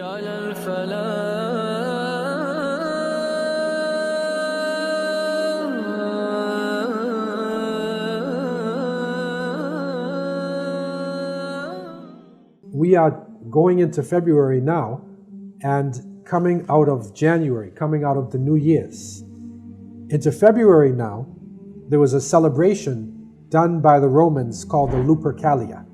على الفلاح. We are going into February now and coming out of January, coming out of the New Year's. Into February now, there was a celebration done by the Romans called the Lupercalia.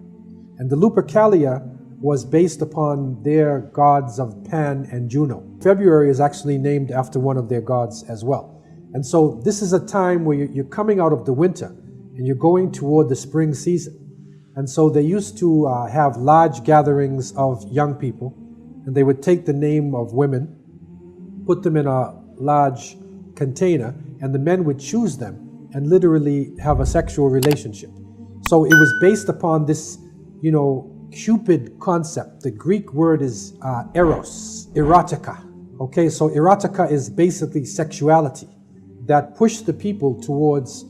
And the Lupercalia was based upon their gods of Pan and Juno. February is actually named after one of their gods as well. And so this is a time where you're coming out of the winter and you're going toward the spring season. And so they used to have large gatherings of young people, and they would take the name of women, put them in a large container, and the men would choose them and literally have a sexual relationship. So it was based upon this, Cupid concept. The Greek word is Eros, erotica. Okay, so erotica is basically sexuality that pushed the people towards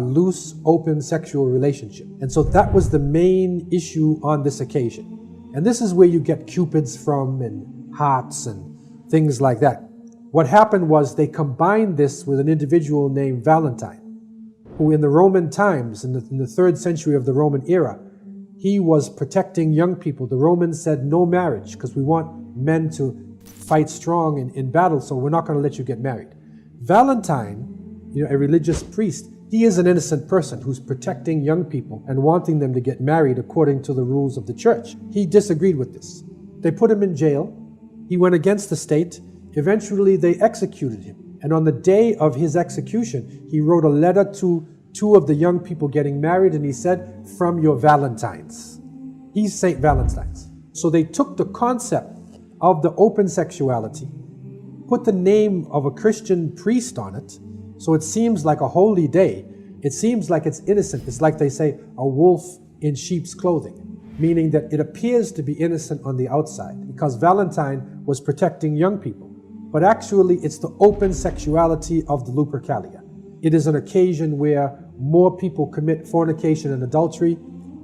loose, open sexual relationship. And so that was the main issue on this occasion. And this is where you get Cupids from and hearts and things like that. What happened was they combined this with an individual named Valentine, who in the Roman times, in the 3rd century of the Roman era, he was protecting young people. The Romans said no marriage because we want men to fight strong in battle, so we're not going to let you get married. Valentine, a religious priest, he is an innocent person who's protecting young people and wanting them to get married according to the rules of the church. He disagreed with this. They put him in jail. He went against the state. Eventually, they executed him. And on the day of his execution, he wrote a letter to 2 of the young people getting married, and he said, "From your Valentines." He's Saint Valentine's. So they took the concept of the open sexuality, put the name of a Christian priest on it, so it seems like a holy day. It seems like it's innocent. It's like they say, a wolf in sheep's clothing, meaning that it appears to be innocent on the outside because Valentine was protecting young people. But actually, it's the open sexuality of the Lupercalia. It is an occasion where more people commit fornication and adultery,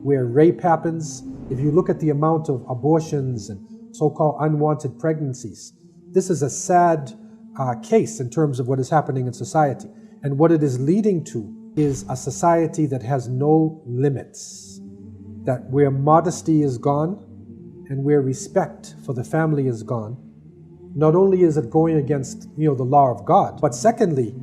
where rape happens. If you look at the amount of abortions and so-called unwanted pregnancies, this is a sad case in terms of what is happening in society. And what it is leading to is a society that has no limits, that where modesty is gone and where respect for the family is gone. Not only is it going against the law of God, but secondly,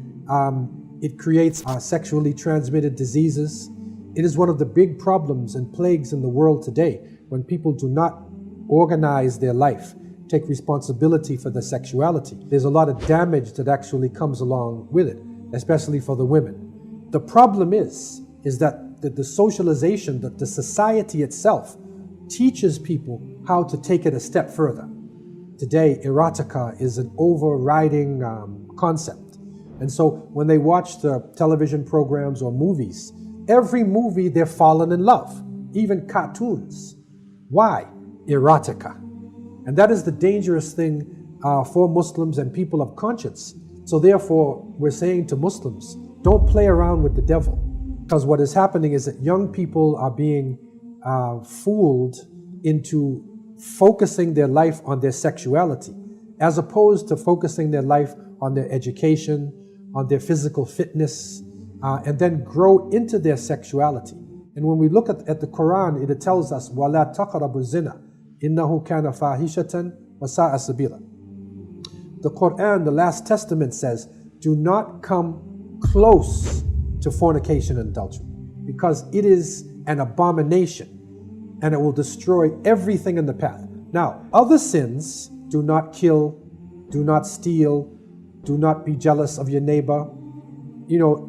it creates sexually transmitted diseases. It is one of the big problems and plagues in the world today when people do not organize their life, take responsibility for their sexuality. There's a lot of damage that actually comes along with it, especially for the women. The problem is that the socialization, that the society itself teaches people how to take it a step further. Today, erotica is an overriding concept. And so when they watch the television programs or movies, every movie they're falling in love, even cartoons. Why? Erotica. And that is the dangerous thing for Muslims and people of conscience. So therefore, we're saying to Muslims, don't play around with the devil. Because what is happening is that young people are being fooled into focusing their life on their sexuality, as opposed to focusing their life on their education, on their physical fitness, and then grow into their sexuality. And when we look at the Quran, it tells us, وَلَا تَقْرَبُوا الزِّنَا إِنَّهُ كَانَ فَاحِشَةً وَسَاءَ سَبِيلًا. The Quran, the Last Testament says, do not come close to fornication and adultery, because it is an abomination and it will destroy everything in the path. Now, other sins, do not kill, do not steal, do not be jealous of your neighbor.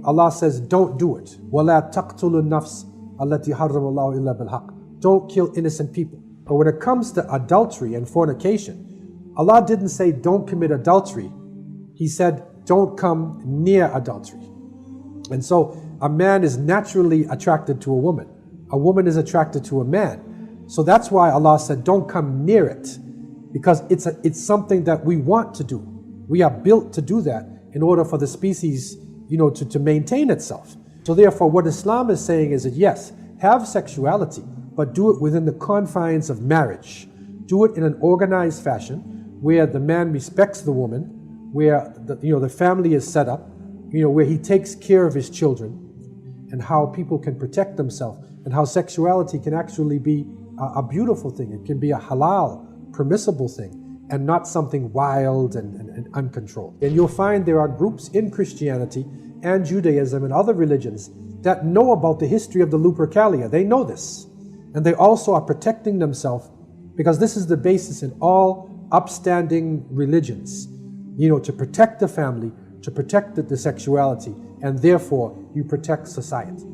Allah says, don't do it. وَلَا تَقْتُلُوا النَّفْسَ الَّتِي حَرَّمَ اللَّهُ إِلَّا بِالْحَقِّ. Don't kill innocent people. But when it comes to adultery and fornication, Allah didn't say don't commit adultery. He said don't come near adultery. And so a man is naturally attracted to a woman. A woman is attracted to a man. So that's why Allah said don't come near it, because it's something that we want to do. We are built to do that in order for the species, to maintain itself. So therefore, what Islam is saying is that yes, have sexuality, but do it within the confines of marriage. do it in an organized fashion where the man respects the woman, where the family is set up, where he takes care of his children, and how people can protect themselves, and how sexuality can actually be a beautiful thing. It can be a halal, permissible thing, and not something wild and uncontrolled. And you'll find there are groups in Christianity and Judaism and other religions that know about the history of the Lupercalia. They know this. And they also are protecting themselves, because this is the basis in all upstanding religions, to protect the family, to protect the sexuality, and therefore you protect society.